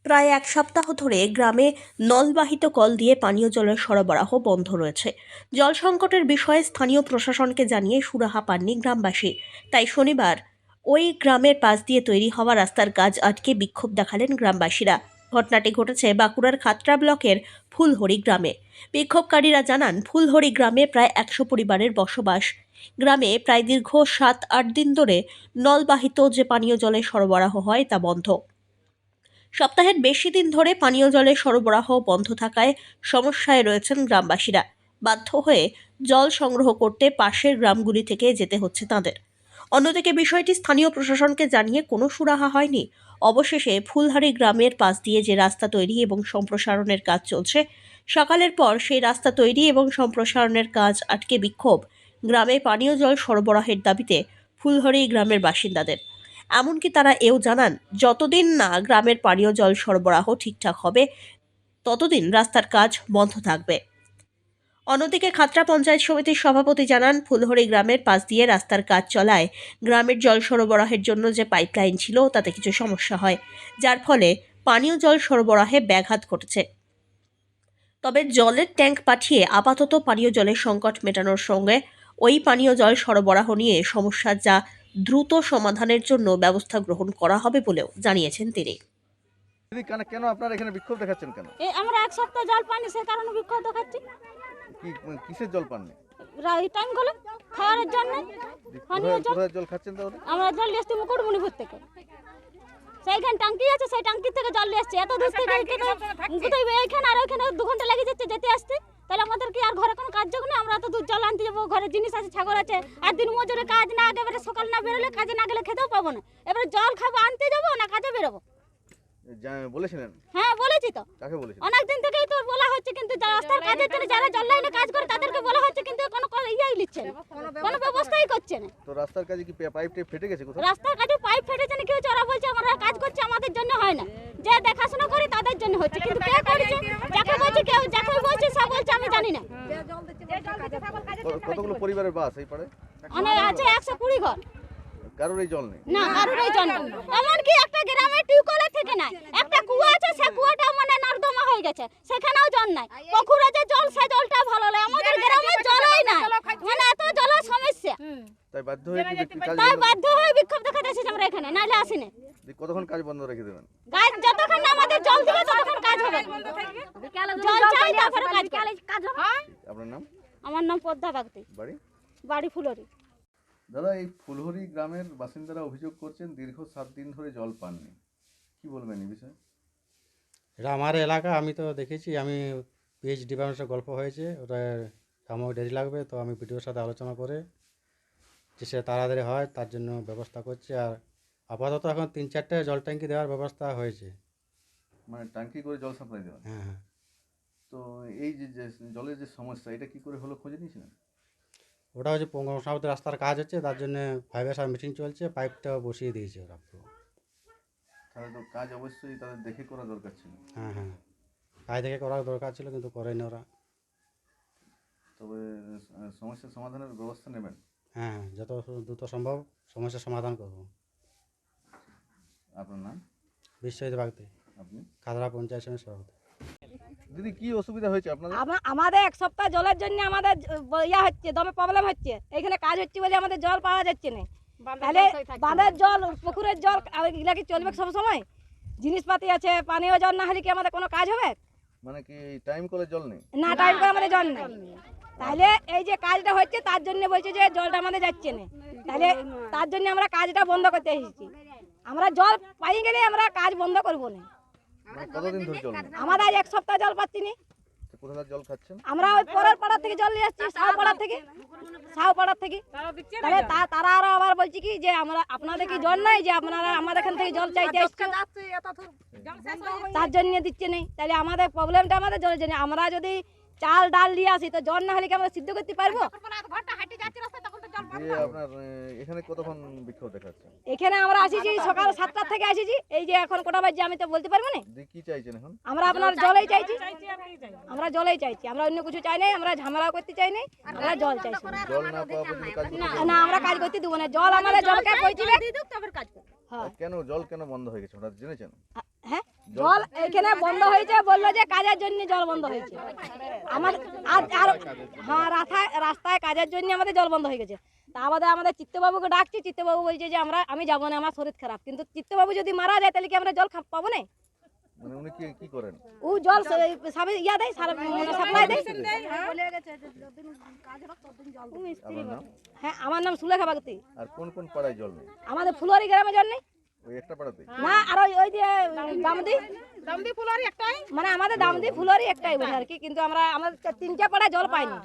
প্রায় এক সপ্তাহ ধরে গ্রামে নলবাহিত কল দিয়ে পানীয় জলের সরবরাহ বন্ধ রয়েছে। জল সংকটের বিষয়ে স্থানীয় প্রশাসনকে জানিয়ে সুরাহা পাননি গ্রামবাসী। তাই শনিবার ওই গ্রামের পাশ দিয়ে তৈরি হওয়া রাস্তার কাজ আটকে বিক্ষোভ দেখালেন গ্রামবাসীরা। ঘটনাটি ঘটেছে বাঁকুড়ার খাতড়া ব্লকের ফুলহরি গ্রামে। বিক্ষোভকারীরা জানান, ফুলহরি গ্রামে প্রায় 100 পরিবারের বসবাস। গ্রামে প্রায় দীর্ঘ 7-8 দিন ধরে নলবাহিত যে পানীয় জলের সরবরাহ হয় তা বন্ধ। সপ্তাহের বেশি দিন ধরে পানীয় জলের সরবরাহ বন্ধ থাকায় সমস্যায় রয়েছেন গ্রামবাসীরা। বাধ্য হয়ে জল সংগ্রহ করতে পাশের গ্রামগুলি থেকে যেতে হচ্ছে তাদের। অন্যদিকে বিষয়টি স্থানীয় প্রশাসনকে জানিয়ে কোনো সুরাহা হয়নি। অবশেষে ফুলহারি গ্রামের পাশ দিয়ে যে রাস্তা তৈরি এবং সম্প্রসারণের কাজ চলছে, সকালের পর সেই রাস্তা তৈরি এবং সম্প্রসারণের কাজ আটকে বিক্ষোভ গ্রামে পানীয় জল সরবরাহের দাবিতে ফুলহারি গ্রামের বাসিন্দাদের। এমনকি তারা এও জানান, যতদিন না গ্রামের পানীয় জল সরবরাহ ঠিকঠাক হবে ততদিন রাস্তার কাজ বন্ধ থাকবে। অন্যদিকে খাতড়া পঞ্চায়েত সমিতির সভাপতি জানান, ফুলহরি গ্রামের পাশ দিয়ে রাস্তার কাজ চলায় গ্রামের জল সরবরাহের জন্য যে পাইপলাইন ছিল তাতে কিছু সমস্যা হয়, যার ফলে পানীয় জল সরবরাহে ব্যাঘাত ঘটেছে। তবে জলের ট্যাঙ্ক পাঠিয়ে আপাতত পানীয় জলের সংকট মেটানোর সঙ্গে ওই পানীয় জল সরবরাহ নিয়ে সমস্যা যা দ্রুত সমাধানের জন্য ব্যবস্থা গ্রহণ করা হবে বলেও জানিয়েছেন তিনি। কেন আপনারা এখানে বিক্ষোভ দেখাচ্ছেন কেন? আমরা এক সপ্তাহ জল পানি সেই কারণে বিক্ষোভ দেখাচ্ছি। কিসের জল পাননি? টাইম গুলো খাওয়ার জন্য কোথায় জল খাচ্ছেন তাহলে? আমরা জল নিয়ে আসছি মুকুটমণিপুর থেকে। সেইখানে ট্যাঙ্কি আছে, সেই ট্যাঙ্কি থেকে জল নিয়ে আসছি। এত দূর থেকে এইখানে আর ওইখানে 2 ঘন্টা লেগে যাচ্ছে যেতে আসতে। তাহলে আমাদের কি আর ঘরে কোনো কাজ যোগ না? আমরা তো দূর জল আনতে যাবো, ঘরে জিনিস আছে, ছাগল আছে। আর দিন মজুরে কাজ না, একেবারে সকাল না বেরোলে কাজে না গেলে খেতেও পাবো না। এবারে জল খাবো, আনতে যাবো না কাজে বেরোবো। বলেছিলেন? হ্যাঁ বলেছি তো। কাকে বলেছিলেন? অনেক দিন থেকেই তো বলা হচ্ছে, কিন্তু রাস্তার কাজের জন্য যারা জল লাইনে কাজ করে তাদেরকে বলা হচ্ছে, কিন্তু কোনো ইয়েই নিচ্ছে না, কোনো ব্যবস্থাই করছে না। তো রাস্তার কাজে কি পাইপ টাইপ ফেটে গেছে কোথাও? রাস্তার কাজে পাইপ ফেটেছে না, কেউ ওরা বলছে আমরা কাজ করছি আমাদের জন্য হয় না, যে দেখাশোনা করি তাদের জন্য হচ্ছে, কিন্তু কে করেছে যাকে বলছে, কেউ যাকে বলছে সে বলছে আমি জানি না। কতগুলো পরিবারের বাস এই পারে? অনেক আছে, 120 ঘর। কারোর এই জল নেই? না, কারোর এই জল নেই। এমনকি একটা গ্রামে টিউবওয়েলের থেকে নাই, একটা কুয়া আছে, সে কুয়াটা মানে নর্দমা হয়ে গেছে, সেখানেও জল নাই। পুকুরে যে জল, সে জলটা ভালো লাগে, আমাদের গ্রামে জলই নাই, মানে এত জলের সমস্যা। তাই বাধ্য হয়ে বিক্ষোভ দেখাতে এসেছি আমরা এখানে, নাইলে আসিনি। কতক্ষণ কাজ বন্ধ রেখে দেবেন? কাজ যতক্ষণ না আমাদের জল দিবে ততক্ষণ কাজ হবে। জল চাই, তারপরে কাজ হবে। আপনার নাম? আমার নাম পদ্মা বাগদি, বাড়ি ফুলহরি। দাদা, এই ফুলহরি গ্রামের বাসিন্দারা অভিযোগ করছেন দীর্ঘ 7 দিন ধরে জল পাননি, কি বলবেন এই বিষয়ে? এটা আমার এলাকা, আমি তো দেখেছি, আমি পিএইচ ডিপার্টমেন্টের গল্প হয়েছে, ওটা সাময়িক দেরি লাগবে, তো আমি পিডিওর সাথে আলোচনা করে যে সে তাড়াতাড়ি হয় তার জন্য ব্যবস্থা করছি। আর আপাতত এখন 3-4টে জল ট্যাঙ্কি দেওয়ার ব্যবস্থা হয়েছে। মানে ট্যাঙ্কি করে জল সাপ্লাই দেওয়া? হ্যাঁ হ্যাঁ। তো এই যে জলের যে সমস্যা, এটা কি করে হলো খোঁজে নিয়েছিলেন? ওটা হচ্ছে পঙ্গসাবতী রাস্তার কাজ হচ্ছে, তার জন্য 5 মিটিং চলছে, পাইপটা বসিয়ে দিয়েছে ওরা। তাহলে তো কাজ অবশ্যই তাদের দেখে করা দরকার ছিল। হ্যাঁ হ্যাঁ, কাজ দেখে করার দরকার ছিল, কিন্তু করেনি ওরা। তবে সমস্যার সমাধানের ব্যবস্থা নেবেন? হ্যাঁ, যত দ্রুত সম্ভব সমস্যার সমাধান করব। আপনার নাম? বিশ্বজিৎ বাগদি, আপনি? খাতড়া পঞ্চায়েত সমিতির সভাপতি। দিদি, কি অসুবিধা হয়েছে আপনাদের? আমাদের এক সপ্তাহ জলের জন্য আমাদের হচ্ছে, দমে প্রবলেম হচ্ছে। এখানে কাজ হচ্ছে বলে আমাদের জল পাওয়া যাচ্ছে না। তাহলে বাঁধের জল, পুকুরের জল এগুলা কি চলবে সব সময়? জিনিসপাতি আছে, পানীয় জল না হলে কি আমাদের কোনো কাজ হবে? মানে কি টাইম কলে জল নেই? না, টাইম করে আমাদের জল নেই। তাহলে এই যে কাজটা হচ্ছে তার জন্য বলছে যে জলটা আমাদের যাচ্ছে না, তাহলে তার জন্য আমরা কাজটা বন্ধ করতে এসেছি। আমরা জল পাই গেলে আমরা কাজ বন্ধ করবো না। কতদিন ধরে জল নেই? আমাদের আজ এক সপ্তাহ জল পাচ্ছি না। কোথায় জল খাচ্ছেন? আমরা ওই পরের পাড়ার থেকে জল নিয়ে আসছি, সাউপাড়ার থেকে। তাহলে তারা আবার বলছি কি যে আমরা আপনাদের কি জল নাই, যে আপনারা আমাদের এখান থেকে জল চাইতে এসছেন, তার জন্য দিচ্ছে নেই। তাহলে আমাদের প্রবলেমটা আমাদের জলের জন্য। আমরা যদি চাল ডাল নিয়ে আসি তো জল না হলে কি আমরা সিদ্ধ করতে পারবো? আপনার এখানে কতক্ষণ বিক্ষোভ দেখাচ্ছে? এখানে আমরা আসিছি সকাল 7টা থেকে আসিছি, এই যে এখন কটা বাজে আমি তো বলতে পারবো না। কি চাইছেন এখন? আমরা আপনার জলই চাইছি, আমরা জলই চাইছি, আমরা অন্য কিছু চাই নাই, আমরা ঝামেলাও করতে চাই নাই, আমরা জল চাইছি। জল না পাওয়া পর্যন্ত কাজ করতে দেবেন না, আমরা কাজ করতে দেবো না। জল আমাদের জলকে কইছি কেন জল কেন বন্ধ হয়ে গেছে ওটা জেনেছেন? হ্যাঁ জল এখানে বন্ধ হয়েছে, বললো যে কাজের জন্য জল বন্ধ হয়েছে আমার আর হ্যাঁ রাস্তায় কাজের জন্য আমাদের জল বন্ধ হয়ে গেছে। তা আমাদের চিত্তবাবুকে ডাকছি, চিত্তবাবু বলছে যে আমি যাবো না, আমার শরীর খারাপ। কিন্তু চিত্তবাবু যদি মারা যায় তাহলে কি আমরা জল পাবো না? মানে উনি কি করেন? ও জল ইয়া দেয়, সাপ্লাই দেয়। আপনার নাম? হ্যাঁ আমার নাম সুলেখা বাগতি। আর কোন কোন পাড়ায় জল নেই? আমাদের ফুলবাড়ি গ্রামে জল নেই। ওই একটা পাড়াতে? না আর ওই যে দামদি ফুলবাড়ি একটাই, মানে আমাদের দামদি ফুলবাড়ি একটাই বোঝে আর কি। কিন্তু আমাদের 3টে পাড়ায় জল পাইনি।